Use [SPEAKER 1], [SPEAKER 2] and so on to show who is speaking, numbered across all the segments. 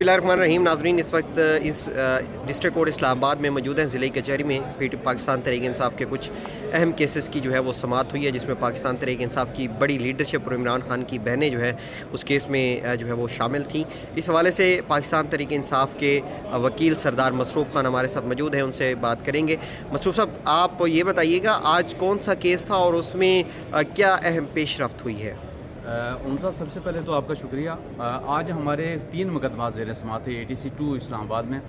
[SPEAKER 1] बिस्मिल्लाहिर्रहमानिर्रहीम। नाज़रीन, इस वक्त इस डिस्ट्रिक्ट कोर्ट इस्लामाबाद में मौजूद हैं। ज़िले कचहरी में पाकिस्तान तहरीक इंसाफ के कुछ अहम केसेस की जो है वो समाअत हुई है, जिसमें पाकिस्तान तहरीक इंसाफ की बड़ी लीडरशिप और इमरान खान की बहनें जो है उस केस में जो है वो शामिल थीं। इस हवाले से पाकिस्तान तहरीक इंसाफ के वकील सरदार मसरूफ़ खान हमारे साथ मौजूद हैं, उनसे बात करेंगे। मसरूफ़ साहब, आप ये बताइएगा आज कौन सा केस था और उसमें क्या अहम पेशरफ्त हुई है?
[SPEAKER 2] उनसा सबसे पहले तो आपका शुक्रिया। आज हमारे 3 मुकदमा ज़ेर समाअत थे ATC 2 इस्लामाबाद में।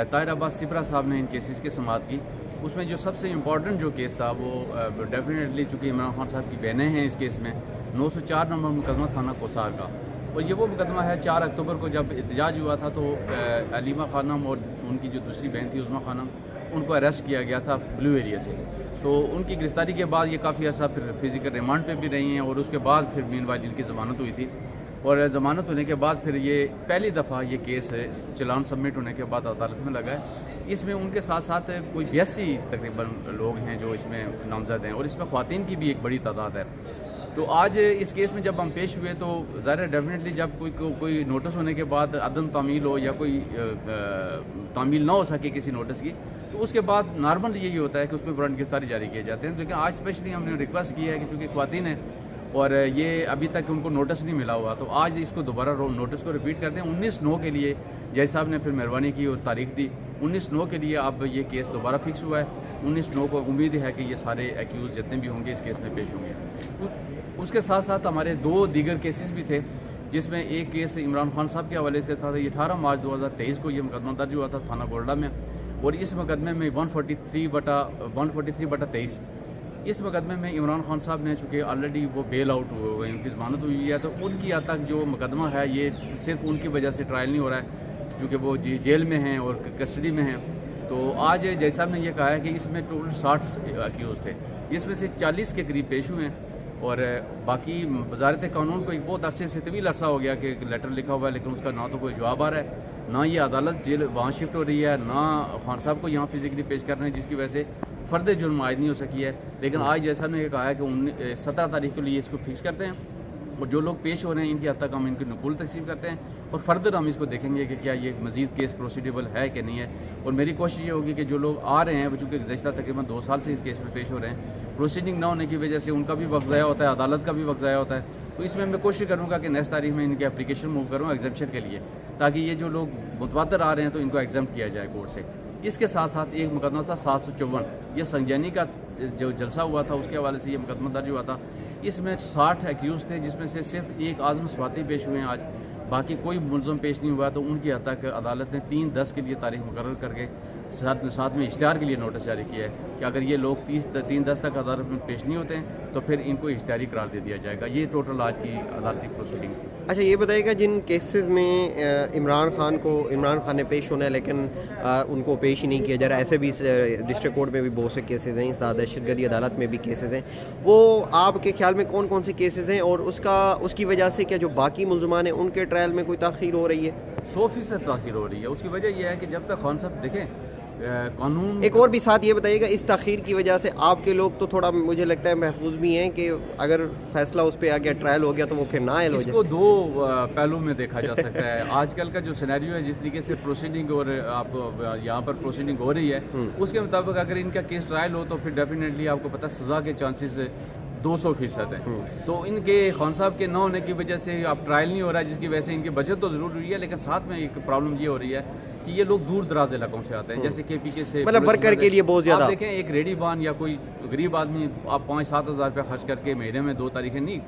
[SPEAKER 2] ताहिर अब्बास सिपरा साहब ने इन केसेस की समाअत की। उसमें जो सबसे इम्पॉर्टेंट जो केस था वो डेफिनेटली चूँकि इमरान खान साहब की बहनें हैं इस केस में, 904 नंबर मुकदमा थाना कोसार का। और ये वो मुकदमा है 4 अक्टूबर को जब एहतजाज हुआ था तो अलीमा खानम और उनकी जो दूसरी बहन थी उस्मा खानम, उनको अरेस्ट किया गया था ब्लू एरिया से। तो उनकी गिरफ्तारी के बाद ये काफ़ी अर्सा फिर फिजिकल रिमांड पे भी रही हैं और उसके बाद फिर मीनवाइल इनकी ज़मानत हुई थी। और ज़मानत होने के बाद फिर ये पहली दफ़ा ये केस चलान सबमिट होने के बाद अदालत में लगा है। इसमें उनके साथ साथ कोई 82 तकरीबन लोग हैं जो इसमें नामजद हैं और इसमें ख़वातीन की भी एक बड़ी तादाद है। तो आज इस केस में जब हम पेश हुए तो ज़ाहिर डेफिनेटली जब कोई नोटिस होने के बाद अदम तामील हो या कोई तामील ना हो सके किसी नोटिस की, तो उसके बाद नॉर्मल यही होता है कि उसमें वारंट गिरफ्तारी जारी किए जाते हैं। लेकिन आज स्पेशली हमने रिक्वेस्ट किया है कि चूँकि ख़वातीन हैं और ये अभी तक उनको नोटिस नहीं मिला हुआ, तो आज इसको दोबारा नोटिस को रिपीट कर दें। 19/9 के लिए जज साहब ने फिर मेहरबानी की और तारीख दी। 19/9 के लिए अब ये केस दोबारा फिक्स हुआ है। 19/9 को उम्मीद है कि ये सारे एक्यूज़ जितने भी होंगे इस केस में पेश होंगे। उसके साथ साथ हमारे 2 दीगर केसेस भी थे, जिसमें एक केस इमरान खान साहब के हवाले से था। ये 18 मार्च 2023 को ये मुकदमा दर्ज हुआ था थाना गोल्डा में और इस मुकदमे में 143/23 इस मुकदमे में इमरान खान साहब ने चूँकि ऑलरेडी वो बेल आउट हुए हुए हैं, उनकी ज़मानत हुई है, तो उनकी हद तक जो मुकदमा है ये सिर्फ उनकी वजह से ट्रायल नहीं हो रहा है क्योंकि वो जेल में हैं और कस्टडी में हैं। तो आज जज साहब ने यह कहा है कि इसमें टोटल 60 एक्यूज़ थे, जिसमें से 40 के करीब पेश हुए हैं और बाकी वजारत कानून को एक बहुत अरसे से तवील अरसा हो गया कि लेटर लिखा हुआ है लेकिन उसका ना तो कोई जवाब आ रहा है, ना ये अदालत जेल वहाँ शिफ्ट हो रही है, ना खान साहब को यहाँ फिजिकली पेश करना है, जिसकी वजह से फ़र्द जुर्म आयद नहीं हो सकी है। लेकिन आज जैसा ने ये कहा है कि 17 तारीख के लिए इसको फिक्स करते हैं और जो लोग पेश हो रहे हैं इनकी हद तक हम इनकी नकुल तकसीम करते हैं और फर्दर हम इसको देखेंगे कि क्या ये मज़ीद केस प्रोसीडेबल है कि नहीं है। और मेरी कोशिश ये होगी कि जो लोग आ रहे हैं वो चूँकि गुज़श्ता तकरीबन 2 साल से इस केस में पेश हो रहे हैं, प्रोसीडिंग ना होने की वजह से उनका भी वक्त ज़ाया होता है, अदालत का भी वक्त ज़ाया होता है। तो इसमें मैं कोशिश करूँगा कि नेक्स्ट तारीख में इनकी एप्लीकेशन मूव करूँ एग्जाम्पशन के लिए, ताकि ये जो लोग मुतवातर आ रहे हैं तो इनको एग्जाम किया जाए कोर्ट से। इसके साथ साथ एक मुकदमा था 754, ये संजैनी का जो जलसा हुआ था उसके हवाले से ये मुकदमा दर्ज हुआ था। इसमें 60 एक्यूज़ थे, जिसमें से सिर्फ एक आज़म स्वाति पेश हुए हैं आज, बाकी कोई मुलज़म पेश नहीं हुआ। तो उनकी हद तक अदालत ने 3/10 के लिए तारीख मुकर्रर करके साथ में इश्तिहार के लिए नोटिस जारी किया है कि अगर ये लोग 3/10 तक अदालत में पेश नहीं होते हैं तो फिर इनको इश्तिहारी करार दे दिया जाएगा। ये टोटल आज की अदालती प्रोसीडिंग थी।
[SPEAKER 1] अच्छा, ये बताइएगा जिन केसेस में इमरान खान ने पेश होना है लेकिन उनको पेश ही नहीं किया जा रहा, ऐसे भी डिस्ट्रिक्ट कोर्ट में भी बहुत से केसेस हैं, इस दहशतगर्दी अदालत में भी केसेस हैं, वो आपके ख्याल में कौन कौन से केसेस हैं और उसकी वजह से क्या जो बाकी मुलजमान हैं उनके ट्रायल में कोई ताख़ीर हो रही है?
[SPEAKER 2] 100% ताख़ीर हो रही है। उसकी वजह यह है कि जब तक खान साहब देखें कानून।
[SPEAKER 1] एक और भी साथ ये बताइएगा, इस ताख़ीर की वजह से आपके लोग तो थोड़ा मुझे लगता है महफूज भी हैं कि अगर फैसला उस पर आ गया, ट्रायल हो गया, तो वो फिर नाअहल हो जाए।
[SPEAKER 2] इसको 2 पहलू में देखा जा सकता है। आजकल का जो सिनेरियो है, जिस तरीके से प्रोसीडिंग और आपको यहाँ पर प्रोसीडिंग हो रही है, उसके मुताबिक अगर इनका केस ट्रायल हो तो फिर डेफिनेटली आपको पता सज़ा के चांसेस 200% हैं। तो इनके खान साहब के न होने की वजह से अब ट्रायल नहीं हो रहा है, जिसकी वजह से इनकी बचत तो ज़रूर हुई है, लेकिन साथ में एक प्रॉब्लम ये हो रही है कि ये लोग दूर दराज इलाकों से आते हैं, जैसे KPK से,
[SPEAKER 1] मतलब वर्कर के लिए बहुत ज़्यादा।
[SPEAKER 2] आप देखें एक रेडी बान या कोई गरीब आदमी आप 5-7 हज़ार रुपये खर्च करके महीने में 2 तारीखें नहीं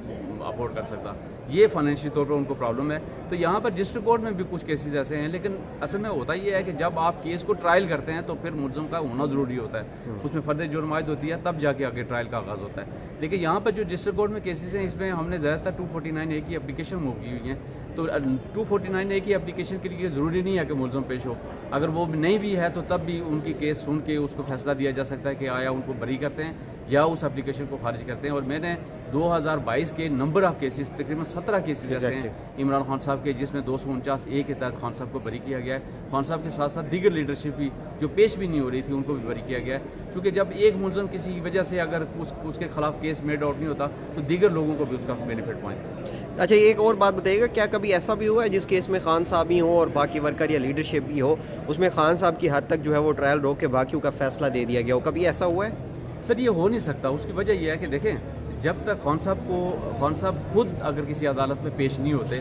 [SPEAKER 2] अफोर्ड कर सकता, ये फाइनेंशियल तौर पर उनको प्रॉब्लम है। तो यहाँ पर डिस्ट्रिक्ट कोर्ट में भी कुछ केसेस ऐसे हैं, लेकिन असल में होता ये है कि जब आप केस को ट्रायल करते हैं तो फिर मुलज़म का होना ज़रूरी होता है, उसमें फ़र्द जुर्म आयद होती है, तब जाके आगे ट्रायल का आगाज़ होता है। लेकिन यहाँ पर जो डिस्ट्रिक्ट कोर्ट में केसेस हैं, इसमें हमने ज़्यादातर 249A की एप्लीकेशन मूव की हुई हैं। तो 249A की एप्लीकेशन के लिए ज़रूरी नहीं है कि मुलज़म पेश हो, अगर वो नहीं भी है तो तब भी उनकी केस सुन के उसको फैसला दिया जा सकता है कि आया उनको बरी करते हैं या उस एप्लीकेशन को खारिज करते हैं। और मैंने 2022 के नंबर ऑफ़ केसेस तकरीबन 17 केसेस ऐसे हैं इमरान खान साहब के, जिसमें 249A के तहत खान साहब को बरी किया गया है। खान साहब के साथ साथ दीगर लीडरशिप भी जो पेश भी नहीं हो रही थी उनको भी बरी किया गया है, क्योंकि जब एक मुलज़म किसी वजह से अगर उसके खिलाफ केस मेड आउट नहीं होता तो दीगर लोगों को भी उसका बेनिफिट पहुँचता है।
[SPEAKER 1] اچھا ایک اور بات بتائیے گا, کیا کبھی ایسا بھی ہوا ہے جس کیس میں خان صاحب ہی ہوں اور باقی ورکر یا لیڈرشپ بھی ہو, اس میں خان صاحب کی حد تک جو ہے وہ ٹرائل روک کے باقیوں کا فیصلہ دے دیا گیا ہو, کبھی ایسا ہوا ہے؟
[SPEAKER 2] سر یہ ہو نہیں سکتا. اس کی وجہ یہ ہے کہ دیکھیں, جب تک خان صاحب خود اگر کسی عدالت میں پیش نہیں ہوتے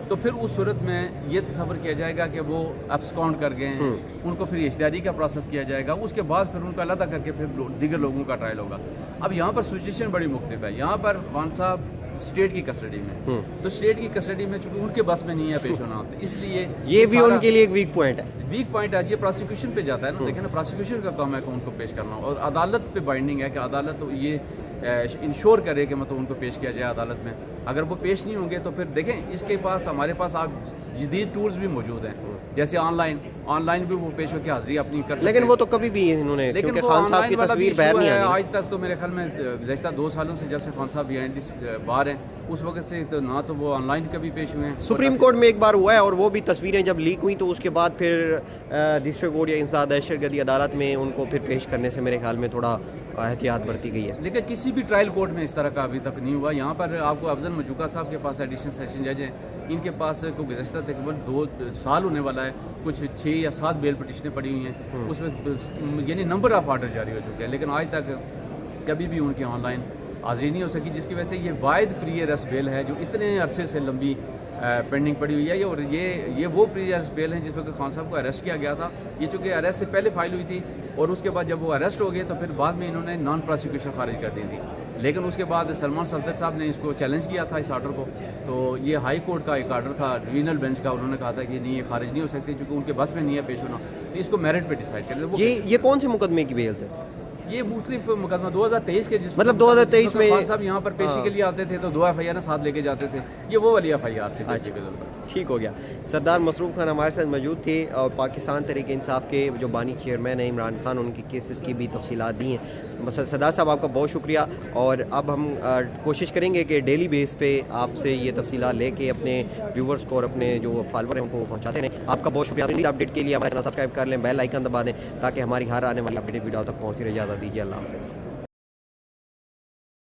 [SPEAKER 2] تو پھر اس صورت میں یہ تصور کیا جائے گا کہ وہ ابسکاؤنٹ کر گئے ہیں, ان کو پھر اشتہاری کا پروسیس کیا جائے گا, اس کے بعد پھر ان کو علیحدہ کر کے پھر دیگر لوگوں کا ٹرائل ہوگا. اب یہاں پر سچویشن بڑی مختلف ہے. یہاں پر خان صاحب اسٹیٹ کی کسٹڈی میں, تو اسٹیٹ کی کسٹڈی میں چونکہ ان کے بس میں نہیں ہے پیش ہونا, تو اس لیے
[SPEAKER 1] یہ بھی ان کے لیے ایک ویک پوائنٹ ہے.
[SPEAKER 2] ویک پوائنٹ ہے, یہ پروسیکیوشن پہ جاتا ہے نا. دیکھیں نا, پروسیکیوشن کا کام ہے کہ ان کو پیش کرنا, اور عدالت پہ بائنڈنگ ہے کہ عدالت یہ انشور کرے کہ مطلب ان کو پیش کیا جائے عدالت میں. اگر وہ پیش نہیں ہوں گے تو پھر دیکھیں اس کے پاس ہمارے پاس آپ جدید ٹولز بھی موجود ہیں, جیسے آن لائن بھی وہ پیش ہو کے حاضری اپنی کر سکتے ہیں.
[SPEAKER 1] لیکن وہ تو کبھی بھی انہوں نے,
[SPEAKER 2] لیکن
[SPEAKER 1] کیونکہ خان صاحب کی تصویر باہر نہیں آئی
[SPEAKER 2] آج تک. تو میرے خیال میں گزشتہ 2 سالوں سے جب سے خان صاحب باہر ہیں اس وقت سے تو نہ تو وہ آن لائن کبھی پیش ہوئے ہیں.
[SPEAKER 1] سپریم کورٹ میں ایک بار ہوا ہے, اور وہ بھی تصویریں جب لیک ہوئیں تو اس کے بعد پھر ڈسٹرکٹ کورٹ یا انسداد دہشت گردی عدالت میں ان کو پھر پیش کرنے سے میرے خیال میں تھوڑا احتیاط برتی گئی ہے.
[SPEAKER 2] لیکن کسی بھی ٹرائل کورٹ میں اس طرح کا ابھی تک نہیں ہوا. یہاں پر آپ کو افضل مجوکا صاحب کے پاس ایڈیشنل سیشن جج ہیں, ان کے پاس کو گزشتہ تقریباً 2 سال ہونے والا ہے, کچھ 6 یا 7 بیل پٹیشنیں پڑی ہوئی ہیں, اس میں یعنی نمبر آف آرڈر جاری ہو چکے ہیں, لیکن آج تک کبھی بھی ان کی آن لائن حاضری نہیں ہو سکی, جس کی وجہ سے یہ واحد پری ارسٹ بیل ہے جو اتنے عرصے سے لمبی پینڈنگ پڑی ہوئی ہے. اور یہ وہ پری ارسٹ بیل ہیں جس وقت خان صاحب کو اریسٹ کیا گیا تھا. یہ چونکہ اریسٹ سے پہلے فائل ہوئی تھی, اور اس کے بعد جب وہ اریسٹ ہو گئے تو پھر بعد میں انہوں نے نان پروسیکیوشن خارج کر دی تھی. لیکن اس کے بعد سلمان صفدر صاحب نے اس کو چیلنج کیا تھا اس آرڈر کو, تو یہ ہائی کورٹ کا ایک آرڈر تھا ڈویژنل بینچ کا, انہوں نے کہا تھا کہ نہیں یہ خارج نہیں ہو سکتی چونکہ ان کے بس میں نہیں ہے پیش ہونا, تو اس کو میرٹ پہ ڈیسائیڈ کر لیں.
[SPEAKER 1] یہ کون سے مقدمے کی بیل سے؟
[SPEAKER 2] یہ مختلف مقدمہ 2023 کے, جس
[SPEAKER 1] مطلب 2023 میں
[SPEAKER 2] خان صاحب یہاں پر پیشی کے لیے آتے تھے تو 2 FIR ساتھ لے کے جاتے تھے, یہ وہ والی FIR سے.
[SPEAKER 1] ٹھیک ہو گیا. سردار مسروف خان ہمارے ساتھ موجود تھے, اور پاکستان تحریک انصاف کے جو بانی چیئرمین ہیں عمران خان, ان کی کیسز کی بھی تفصیلات دی ہیں. سردار صاحب آپ کا بہت شکریہ, اور اب ہم کوشش کریں گے کہ ڈیلی بیس پہ آپ سے یہ تفصیلات لے کے اپنے ویورز کو اور اپنے جو فالوور ہیں ان کو پہنچاتے رہیں. آپ کا بہت شکریہ. اپڈیٹ کے لیے ہمارا چینل سبسکرائب کر لیں, بیل آئیکن دبا دیں تاکہ ہماری ہر آنے والی اپڈیٹ ویڈیو تک پہنچتی رہے. اجازت دیجیے, اللہ حافظ.